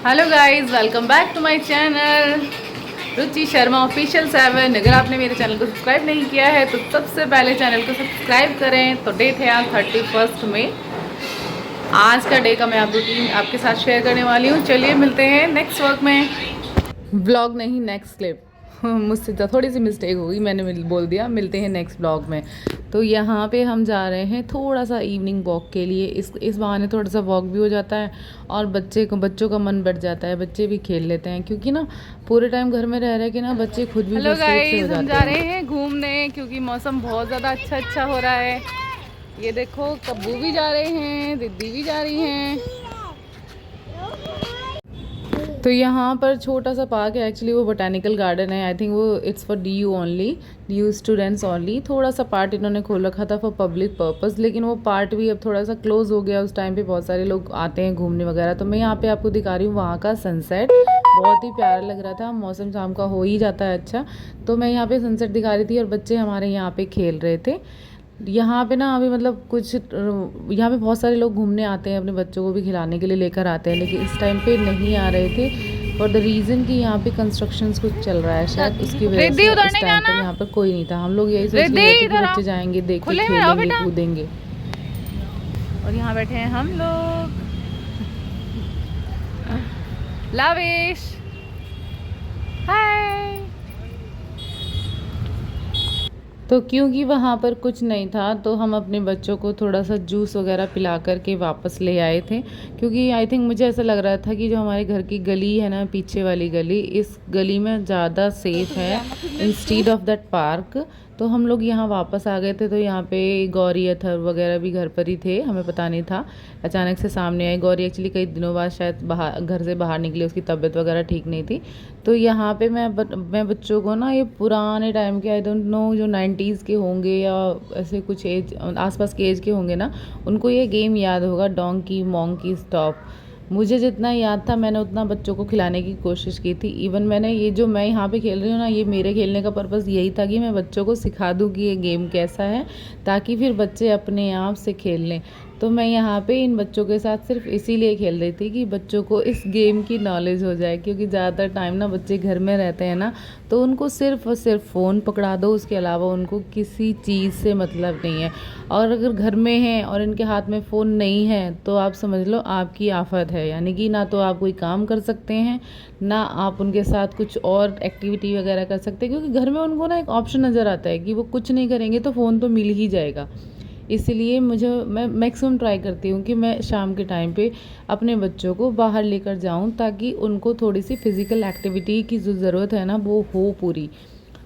Hello guys, welcome back to my channel Ruchi Sharma official 7। अगर आपने मेरे चैनल को सब्सक्राइब नहीं किया है तो सबसे पहले चैनल को सब्सक्राइब करें। तो डेट है आज 31 मई। आज का डे का मैं आप रूटीन आपके साथ शेयर करने वाली हूँ। चलिए मिलते हैं नेक्स्ट वर्क में। व्लॉग नहीं, नेक्स्ट क्लिप। मुझसे थोड़ी सी मिस्टेक होगी, मैंने बोल दिया मिलते हैं नेक्स्ट ब्लॉग में। तो यहाँ पे हम जा रहे हैं थोड़ा सा इवनिंग वॉक के लिए। इस बहाने थोड़ा सा वॉक भी हो जाता है और बच्चों का मन बढ़ जाता है, बच्चे भी खेल लेते हैं। क्योंकि ना पूरे टाइम घर में रह रहे कि ना बच्चे खुद भी फ्रस्ट्रेट से हो जाते हैं। हम जा रहे हैं घूमने क्योंकि मौसम बहुत ज़्यादा अच्छा हो रहा है। ये देखो, कब्बू भी जा रहे हैं, दीदी भी जा रही हैं। तो यहाँ पर छोटा सा पार्क है, एक्चुअली वो बोटेनिकल गार्डन है। आई थिंक वो it's for DU only, DU students only. थोड़ा सा पार्ट इन्होंने खोल रखा था फॉर पब्लिक पर्पस, लेकिन वो पार्ट भी अब थोड़ा सा क्लोज हो गया। उस टाइम पे बहुत सारे लोग आते हैं घूमने वगैरह। तो मैं यहाँ पे आपको दिखा रही हूँ वहाँ का सनसेट, बहुत ही प्यारा लग रहा था। मौसम शाम का हो ही जाता है अच्छा। तो मैं यहाँ पे सनसेट दिखा रही थी और बच्चे हमारे यहाँ पे खेल रहे थे। यहाँ पे ना अभी मतलब कुछ यहाँ पे बहुत सारे लोग घूमने आते हैं, अपने बच्चों को भी खिलाने के लिए लेकर आते हैं, लेकिन इस टाइम पे नहीं आ रहे थे फॉर द रीज़न कि यहाँ पे कंस्ट्रक्शंस कुछ चल रहा है शायद, उसकी वजह से इस टाइम पर यहाँ पर कोई नहीं था। हम लोग यही सोच रहे थे कि बच्चे जाएंगे, देख के खेलेंगे कूदेंगे। और यहाँ बैठे हैं हम लोग, लावेश, हाय। तो क्योंकि वहाँ पर कुछ नहीं था तो हम अपने बच्चों को थोड़ा सा जूस वगैरह पिला कर के वापस ले आए थे। क्योंकि आई थिंक मुझे ऐसा लग रहा था कि जो हमारे घर की गली है ना, पीछे वाली गली, इस गली में ज़्यादा सेफ़ है इंस्टीड ऑफ दैट पार्क। तो हम लोग यहाँ वापस आ गए थे। तो यहाँ पे गौरी अथर वगैरह भी घर पर ही थे, हमें पता नहीं था, अचानक से सामने आई। गौरी एक्चुअली कई दिनों बाद शायद घर से बाहर निकली, उसकी तबीयत वगैरह ठीक नहीं थी। तो यहाँ पे मैं बच्चों को ना ये पुराने टाइम के, आई डोंट नो, जो 90s के होंगे या ऐसे कुछ एज आसपास के एज के होंगे ना, उनको ये गेम याद होगा, डोंकी मोंकी स्टॉप। मुझे जितना याद था मैंने उतना बच्चों को खिलाने की कोशिश की थी। इवन मैंने ये जो मैं यहाँ पे खेल रही हूँ ना, ये मेरे खेलने का पर्पज़ यही था कि मैं बच्चों को सिखा दूँ कि ये गेम कैसा है, ताकि फिर बच्चे अपने आप से खेल लें। तो मैं यहाँ पे इन बच्चों के साथ सिर्फ इसीलिए खेल रही थी कि बच्चों को इस गेम की नॉलेज हो जाए। क्योंकि ज़्यादातर टाइम ना बच्चे घर में रहते हैं ना, तो उनको सिर्फ और सिर्फ फ़ोन पकड़ा दो, उसके अलावा उनको किसी चीज़ से मतलब नहीं है। और अगर घर में हैं और इनके हाथ में फ़ोन नहीं है तो आप समझ लो आपकी आफत है। यानी कि ना तो आप कोई काम कर सकते हैं, ना आप उनके साथ कुछ और एक्टिविटी वगैरह कर सकते हैं। क्योंकि घर में उनको ना एक ऑप्शन नज़र आता है कि वो कुछ नहीं करेंगे तो फ़ोन तो मिल ही जाएगा। इसलिए मैं मैक्सिमम ट्राई करती हूँ कि मैं शाम के टाइम पे अपने बच्चों को बाहर लेकर जाऊँ, ताकि उनको थोड़ी सी फिज़िकल एक्टिविटी की जो ज़रूरत है ना वो हो पूरी।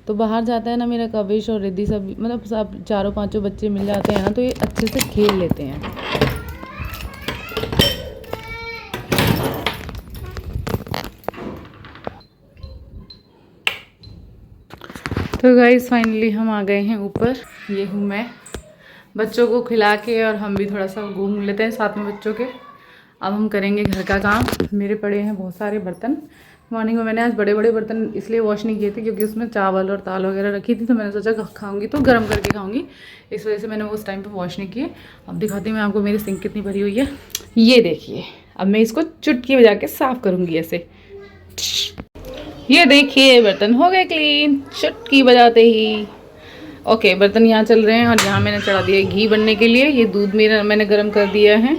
तो बाहर जाता है ना मेरा कविश और रिद्धि, सब मतलब सब चारों पांचों बच्चे मिल जाते हैं ना, तो ये अच्छे से खेल लेते हैं। तो गाइस फाइनली हम आ गए हैं ऊपर। ये हूँ मैं, बच्चों को खिला के और हम भी थोड़ा सा घूम लेते हैं साथ में बच्चों के। अब हम करेंगे घर का काम। मेरे पड़े हैं बहुत सारे बर्तन। मॉर्निंग में मैंने आज बड़े बड़े बर्तन इसलिए वॉश नहीं किए थे क्योंकि उसमें चावल और दाल वगैरह रखी थी, तो मैंने सोचा खाऊंगी तो गर्म करके खाऊंगी, इस वजह से मैंने वो उस टाइम पे वॉश नहीं किए। अब दिखाती हूँ मैं आपको मेरी सिंक कितनी भरी हुई है। ये देखिए, अब मैं इसको चुटकी बजा के साफ़ करूँगी ऐसे। ये देखिए बर्तन हो गए क्लीन चुटकी बजाते ही। ओके, बर्तन यहाँ चल रहे हैं और यहाँ मैंने चढ़ा दिया घी बनने के लिए। ये दूध मैंने गर्म कर दिया है,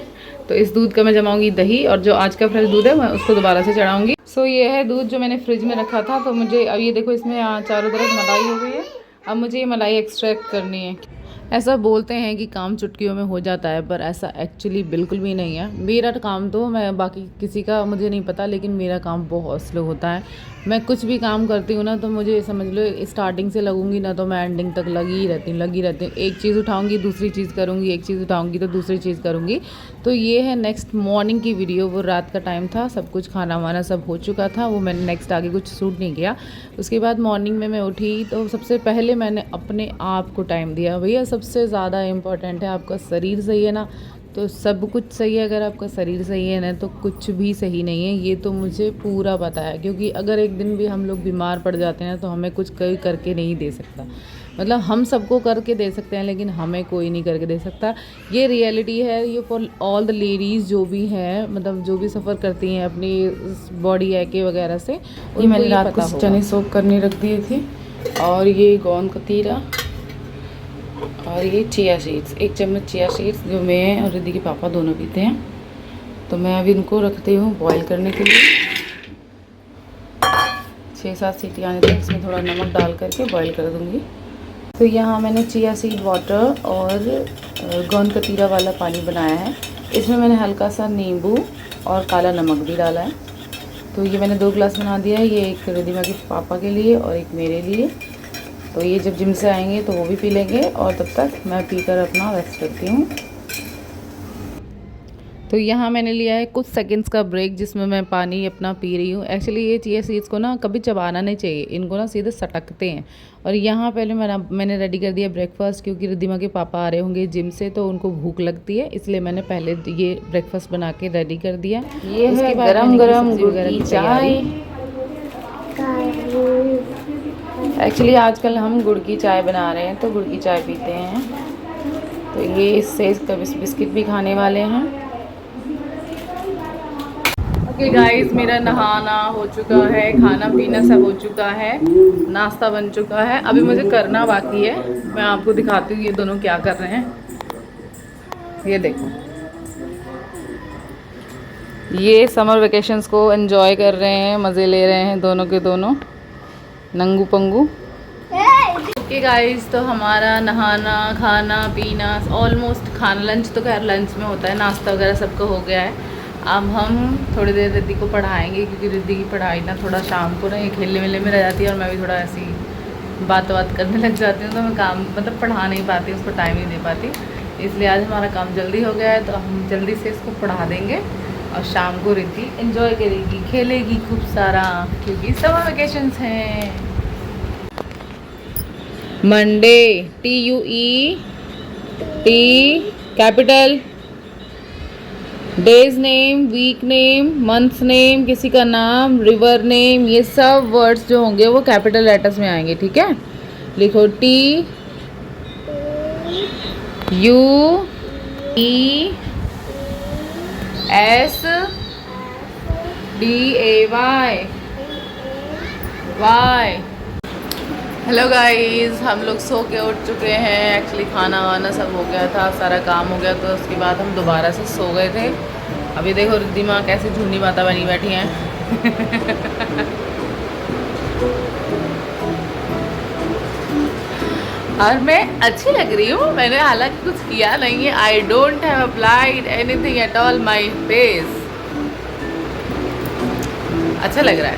तो इस दूध का मैं जमाऊंगी दही, और जो आज का फ्रेश दूध है मैं उसको दोबारा से चढ़ाऊंगी। सो ये है दूध जो मैंने फ्रिज में रखा था। तो मुझे अब ये देखो, इसमें चारों तरफ मलाई हो गई है। अब मुझे ये मलाई एक्सट्रैक्ट करनी है। ऐसा बोलते हैं कि काम चुटकियों में हो जाता है, पर ऐसा एक्चुअली बिल्कुल भी नहीं है। मेरा काम तो, मैं बाकी किसी का मुझे नहीं पता, लेकिन मेरा काम बहुत स्लो होता है। मैं कुछ भी काम करती हूँ ना, तो मुझे समझ लो स्टार्टिंग से लगूंगी ना तो मैं एंडिंग तक लगी रहती हूँ। एक चीज़ उठाऊंगी दूसरी चीज़ करूँगी, एक चीज़ उठाऊंगी तो दूसरी चीज़ करूँगी। तो ये है नेक्स्ट मॉर्निंग की वीडियो। वो रात का टाइम था, सब कुछ खाना वाना सब हो चुका था, वो मैंने नेक्स्ट आगे कुछ शूट नहीं किया। उसके बाद मॉर्निंग में मैं उठी तो सबसे पहले मैंने अपने आप को टाइम दिया। भैया सबसे ज़्यादा इम्पॉर्टेंट है आपका शरीर सही है ना, तो सब कुछ सही है। अगर आपका शरीर सही है ना तो कुछ भी सही नहीं है, ये तो मुझे पूरा पता है। क्योंकि अगर एक दिन भी हम लोग बीमार पड़ जाते हैं तो हमें कुछ कोई करके नहीं दे सकता। मतलब हम सबको करके दे सकते हैं लेकिन हमें कोई नहीं करके दे सकता। ये रियलिटी है, ये फॉर ऑल द लेडीज़ जो भी हैं, मतलब जो भी सफ़र करती हैं अपनी बॉडी एके वगैरह से। ये मैंने रात को चने सोक करने रख दिए थे, और ये गोंद कतीरा और ये चिया सीड्स, 1 चम्मच चिया सीड्स जो मैं और रिद्धि के पापा दोनों पीते हैं। तो मैं अभी इनको रखती हूँ बॉईल करने के लिए। 6-7 सीटी आने तक इसमें थोड़ा नमक डाल करके बॉईल कर दूँगी। तो यहाँ मैंने चिया सीड वाटर और गोंद कतीरा वाला पानी बनाया है। इसमें मैंने हल्का सा नींबू और काला नमक भी डाला है। तो ये मैंने 2 ग्लास बना दिया है, ये एक रिद्धिमा के पापा के लिए और एक मेरे लिए। तो ये जब जिम से आएंगे तो वो भी पी लेंगे, और तब तक मैं पीकर अपना रेस्ट करती हूँ। तो यहाँ मैंने लिया है कुछ सेकंड्स का ब्रेक, जिसमें मैं पानी अपना पी रही हूँ। एक्चुअली ये चिया सीड्स को ना कभी चबाना नहीं चाहिए, इनको ना सीधे सटकते हैं। और यहाँ पहले मैंने रेडी कर दिया ब्रेकफास्ट, क्योंकि रिद्धिमा के पापा आ रहे होंगे जिम से तो उनको भूख लगती है, इसलिए मैंने पहले ये ब्रेकफास्ट बना के रेडी कर दिया। ये है गरम गरम गुड़ की चाय। एक्चुअली आजकल हम गुड़ की चाय बना रहे हैं, तो गुड़ की चाय पीते हैं। तो ये इससे इसका बिस्किट भी खाने वाले हैं। ओके गाइस, मेरा नहाना हो चुका है, खाना पीना सब हो चुका है, नाश्ता बन चुका है। अभी मुझे करना बाकी है, मैं आपको दिखाती हूँ ये दोनों क्या कर रहे हैं। ये देखो, ये समर वेकेशंस को एंजॉय कर रहे हैं, मज़े ले रहे हैं दोनों के दोनों, नंगू पंगू। ओके गाइस, तो हमारा नहाना खाना पीना ऑलमोस्ट, खाना लंच तो खैर लंच में होता है, नाश्ता वगैरह सबका हो गया है। अब हम थोड़ी देर रिद्धि को पढ़ाएंगे, क्योंकि रिद्धि की पढ़ाई ना थोड़ा शाम को ना ये खेलने वेलने में रह जाती है, और मैं भी थोड़ा ऐसी बात करने लग जाती हूँ, तो मैं काम मतलब पढ़ा नहीं पाती, उसको टाइम नहीं दे पाती। इसलिए आज हमारा काम जल्दी हो गया है, तो हम जल्दी से इसको पढ़ा देंगे, और शाम को रिद्धि एंजॉय करेगी, खेलेगी खूब सारा, क्योंकि समर वेकेशंस हैं। Monday, TUE T capital, days name, week name, months name, किसी का नाम, रिवर नेम, ये सब वर्ड्स जो होंगे वो कैपिटल लेटर्स में आएंगे, ठीक है। लिखो TUEDAY, वाई। हेलो गाइस, हम लोग सो के उठ चुके हैं। एक्चुअली खाना वाना सब हो गया था, सारा काम हो गया, तो उसके बाद हम दोबारा से सो गए थे। अभी देखो रिद्धिमा कैसे झुंडी माता बनी बैठी हैं। और मैं अच्छी लग रही हूँ, मैंने हालांकि कुछ किया नहीं है। I don't have applied anything at all my face. अच्छा लग रहा है।